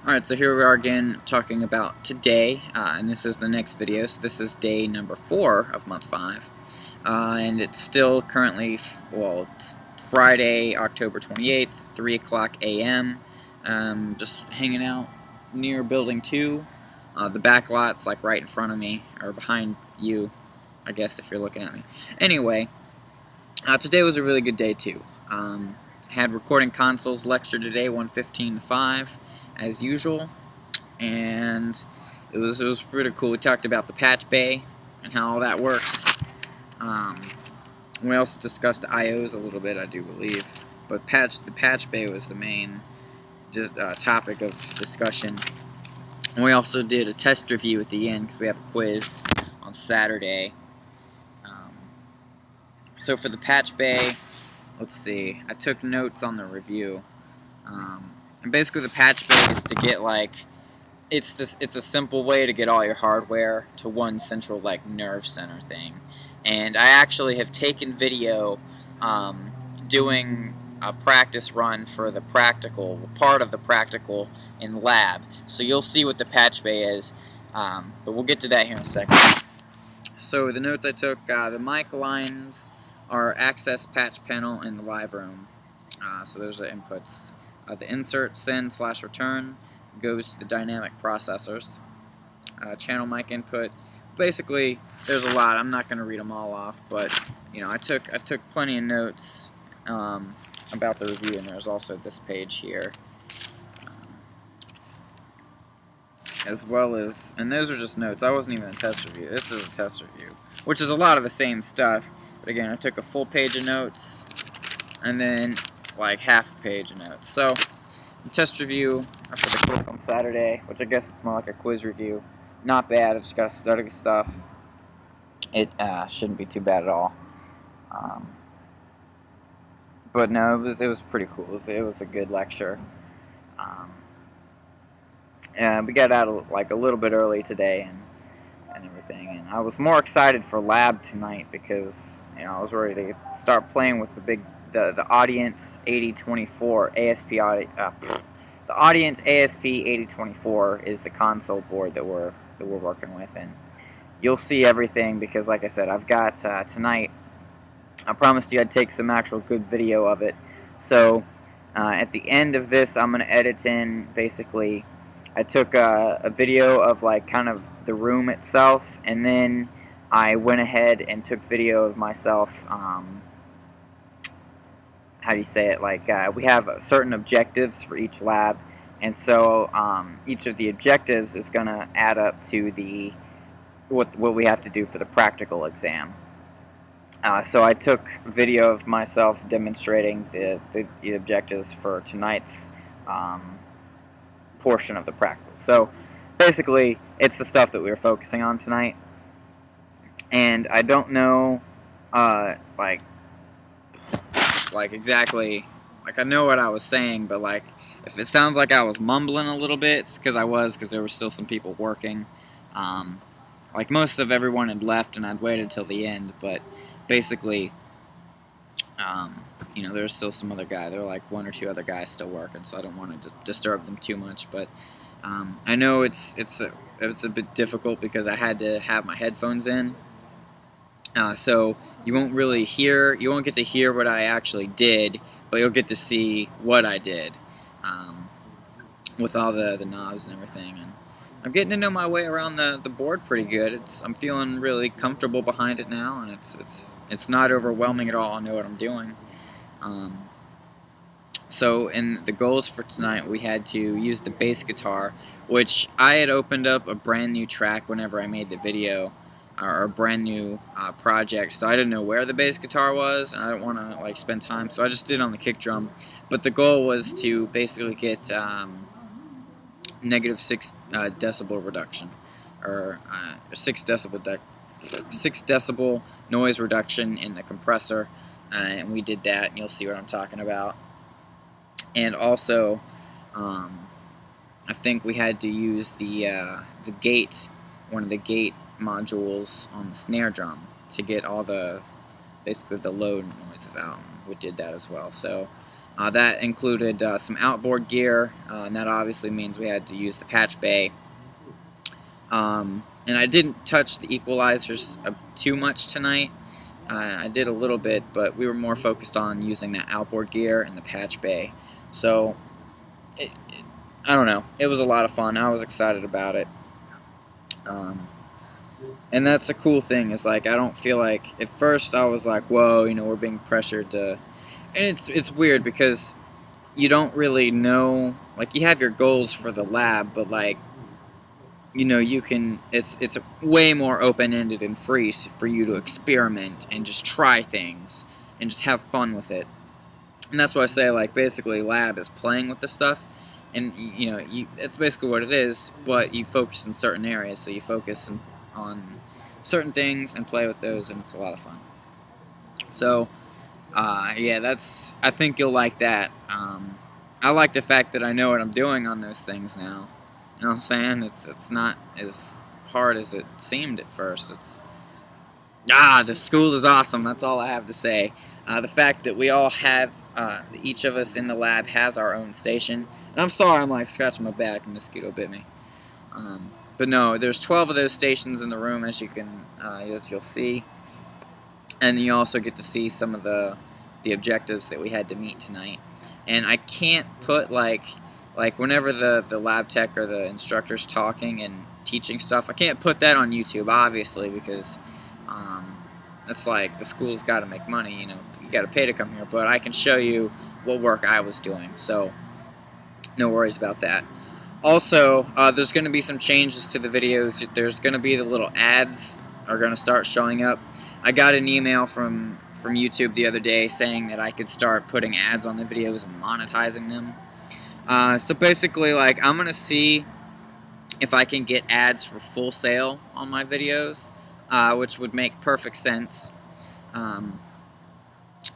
Alright, so here we are again talking about today, and this is the next video. So this is day number 4 of month 5, and it's still currently, it's Friday, October 28th, 3 o'clock a.m. Just hanging out near Building 2. The back lot's like right in front of me, or behind you, I guess, if you're looking at me. Anyway, today was a really good day too. Had recording consoles lecture today, 1:15 to 5. As usual, and it was pretty cool. We talked about the patch bay and how all that works. We also discussed IOs a little bit, I do believe, but the patch bay was the main topic of discussion. And we also did a test review at the end because we have a quiz on Saturday. So for the patch bay, let's see. I took notes on the review. And basically the patch bay is to get it's a simple way to get all your hardware to one central nerve center thing. And I actually have taken video doing a practice run for the part of the practical in lab. So you'll see what the patch bay is, but we'll get to that here in a second. So the notes I took, the mic lines are access patch panel in the live room. So those are the inputs. The insert, send, / return goes to the dynamic processors. Channel mic input. Basically, there's a lot. I'm not going to read them all off, but I took plenty of notes about the review, and there's also this page here, as well as, and those are just notes. I wasn't even a test review. This is a test review, which is a lot of the same stuff. But again, I took a full page of notes, and then half a page of notes. So the test review for the quiz on Saturday, which I guess it's more like a quiz review, not bad. I just got to study stuff. It shouldn't be too bad at all. But no, it was pretty cool. It was a good lecture. And we got out a little bit early today and everything. And I was more excited for lab tonight because I was ready to start playing with the Audience 8024 ASP the Audience ASP 8024 is the console board that we're working with, and you'll see everything because, like I said, I've got tonight. I promised you I'd take some actual good video of it. So at the end of this, I'm gonna edit in basically. I took a video of kind of the room itself, and then I went ahead and took video of myself. How do you say it? We have certain objectives for each lab, and so each of the objectives is going to add up to what we have to do for the practical exam. So I took video of myself demonstrating the objectives for tonight's portion of the practical. So basically, it's the stuff that we were focusing on tonight, and I don't know, exactly, I know what I was saying, but if it sounds like I was mumbling a little bit, it's because there were still some people working. Most of everyone had left, and I'd waited till the end, but basically, there was still some other guy. There were one or two other guys still working, so I don't want to disturb them too much. But I know it's a bit difficult because I had to have my headphones in, so you won't get to hear what I actually did, but you'll get to see what I did with all the knobs and everything. And I'm getting to know my way around the board pretty good. I'm feeling really comfortable behind it now, and it's not overwhelming at all. I know what I'm doing. So in the goals for tonight, we had to use the bass guitar, which I had opened up a brand new track whenever I made the video, or a brand new project, so I didn't know where the bass guitar was, and I didn't want to spend time, so I just did it on the kick drum. But the goal was to basically get -6 decibel reduction, or 6 decibel noise reduction in the compressor, and we did that, and you'll see what I'm talking about. And also, I think we had to use the gate, one of the gate modules on the snare drum to get all basically the low noises out. We did that as well. So That included some outboard gear, and that obviously means we had to use the patch bay. And I didn't touch the equalizers too much tonight. I did a little bit, but we were more focused on using that outboard gear and the patch bay. So, I don't know. It was a lot of fun. I was excited about it. And that's the cool thing, is like, I don't feel like, at first I was like, whoa, you know, we're being pressured to, and it's weird because you don't really know, like, you have your goals for the lab, but like, you know, you can, it's way more open-ended and free for you to experiment and just try things and just have fun with it. And that's why I say, like, basically lab is playing with the stuff, and you know, it's basically what it is, but you focus in certain areas. So you focus on certain things and play with those, and it's a lot of fun. So yeah, I think you'll like that. I like the fact that I know what I'm doing on those things now. You know what I'm saying? It's not as hard as it seemed at first. The school is awesome. That's all I have to say. The fact that we all have, each of us in the lab has our own station. And I'm sorry, I'm like scratching my back. A mosquito bit me. But no, there's 12 of those stations in the room, as you'll see. And you also get to see some of the objectives that we had to meet tonight. And I can't put like whenever the lab tech or the instructor's talking and teaching stuff, I can't put that on YouTube, obviously, because that's like, the school's got to make money, you know, you got to pay to come here. But I can show you what work I was doing, so no worries about that. Also, there's going to be some changes to the videos. There's going to be the little ads are going to start showing up. I got an email from YouTube the other day saying that I could start putting ads on the videos and monetizing them. So basically, like, I'm going to see if I can get ads for Full Sail on my videos, which would make perfect sense. And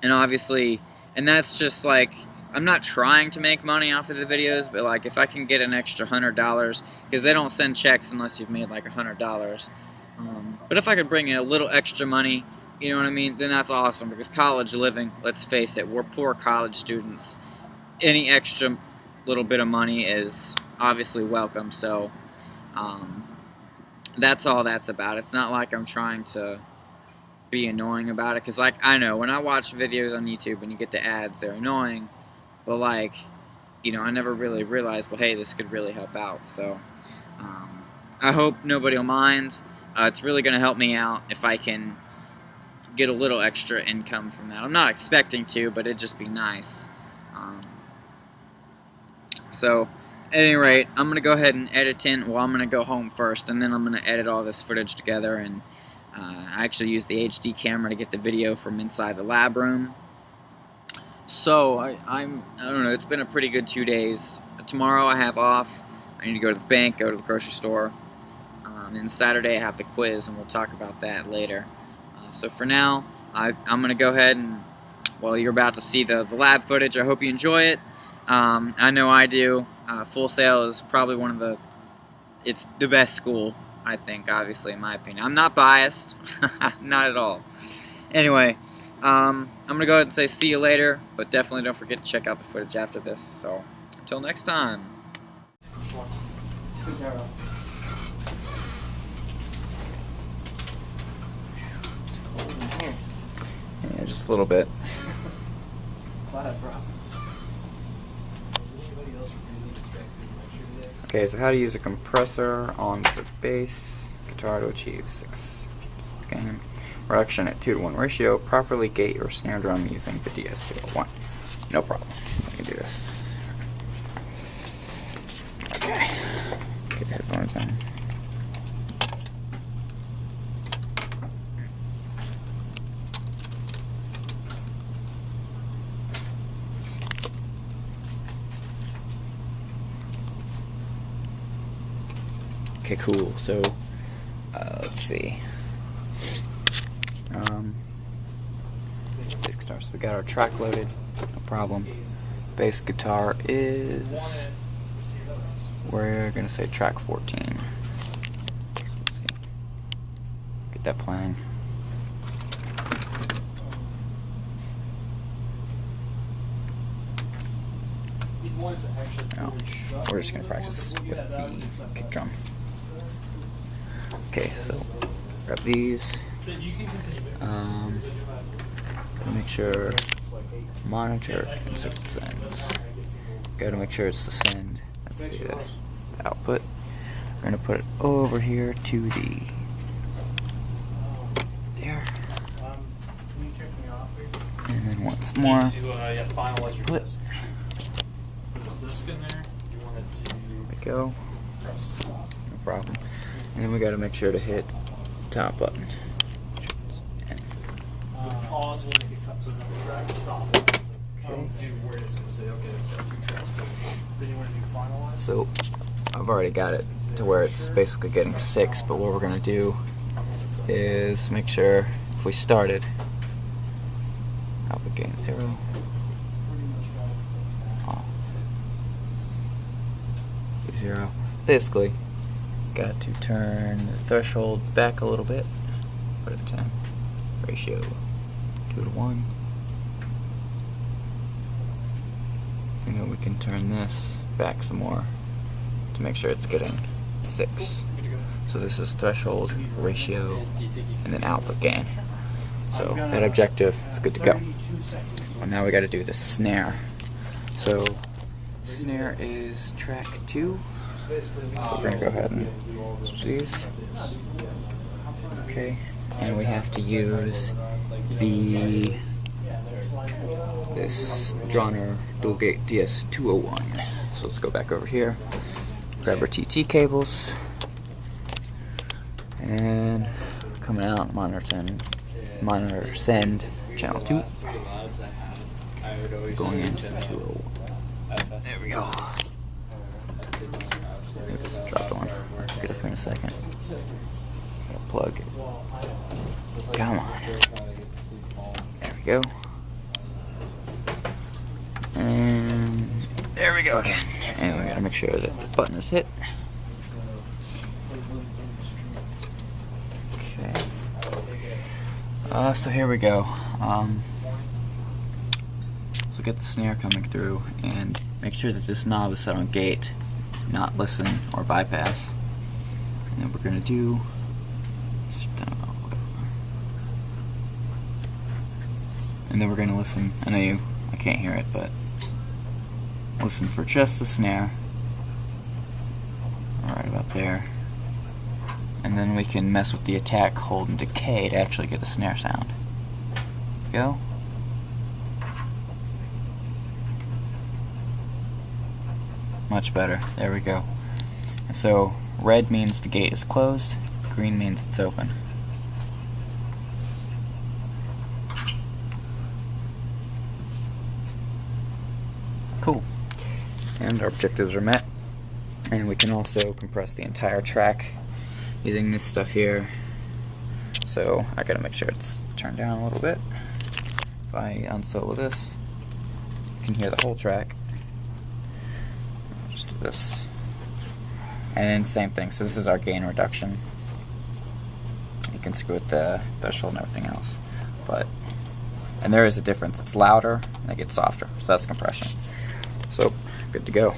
obviously, and that's just like, I'm not trying to make money off of the videos, but like, if I can get an extra $100, because they don't send checks unless you've made like $100. But if I could bring in a little extra money, you know what I mean, then that's awesome, because college living, let's face it, we're poor college students. Any extra little bit of money is obviously welcome, so that's all that's about. It's not like I'm trying to be annoying about it, because like, I know when I watch videos on YouTube and you get the ads, they're annoying, but like, you know, I never really realized, well, hey, this could really help out. So I hope nobody will mind. It's really going to help me out if I can get a little extra income from that. I'm not expecting to, but it'd just be nice. So, at any rate, I'm going to go ahead and edit in. Well, I'm going to go home first, and then I'm going to edit all this footage together. And I actually use the HD camera to get the video from inside the lab room. So, I don't know, it's been a pretty good 2 days. Tomorrow I have off. I need to go to the bank, go to the grocery store. And Saturday I have the quiz, and we'll talk about that later. So for now, I'm going to go ahead and, well, you're about to see the lab footage. I hope you enjoy it. I know I do. Full Sail is probably it's the best school, I think, obviously, in my opinion. I'm not biased. Not at all. Anyway, I'm going to go ahead and say see you later, but definitely don't forget to check out the footage after this. So, until next time. Yeah, just a little bit. Okay, so how to use a compressor on the bass guitar to achieve success. Game. Reduction at 2-to-1 ratio. Properly gate your snare drum using the DS scale 1. No problem. I can do this. Okay. Get the headphones on. Okay, cool. So, let's see. Bass guitar. So we got our track loaded. No problem. Bass guitar is. We're gonna say track 14. So let's see. Get that playing. No, we're just gonna practice with the kick drum. Okay, so grab these. Gotta make sure monitor insert sends. Gotta make sure it's the send. That's the output. We're gonna put it over here to the there. And then once more. Put. There we go. No problem. And then we gotta make sure to hit top button. Pause when they get cut, so another track, stop. Do where it's going to say, okay, it's got 2 tracks. Then you want to do finalize? So I've already got it to where it's basically getting 6, but what we're going to do is make sure if we started, output gain 0. Off. 0. Basically, got to turn the threshold back a little bit. Put it 10. Ratio 2 to 1. And then we can turn this back some more to make sure it's getting 6. So this is threshold, ratio, and then output gain. So that objective is good to go. And now we got to do the snare. So snare is track 2. So we're going to go ahead and switch these. Okay. And we have to use this Droner dual gate DS201. So let's go back over here, grab our TT cables, and coming out monitor send channel 2, going into 201. There we go. Dropped one. Get up here in a second. Plug it. Come on. There we go. And there we go again. And we gotta make sure that the button is hit. Okay. So here we go. So get the snare coming through and make sure that this knob is set on gate, not listen or bypass. And then we're gonna do and then we're going to listen. I know I can't hear it, but listen for just the snare. Right about there. And then we can mess with the attack, hold, and decay to actually get the snare sound. Go. Much better. There we go. And so red means the gate is closed, green means it's open. Cool. And our objectives are met. And we can also compress the entire track using this stuff here. So I gotta make sure it's turned down a little bit. If I unsolo this, you can hear the whole track. I'll just do this. And same thing, so this is our gain reduction. You can screw with the threshold and everything else. And there is a difference. It's louder and it gets softer. So that's compression. So, good to go.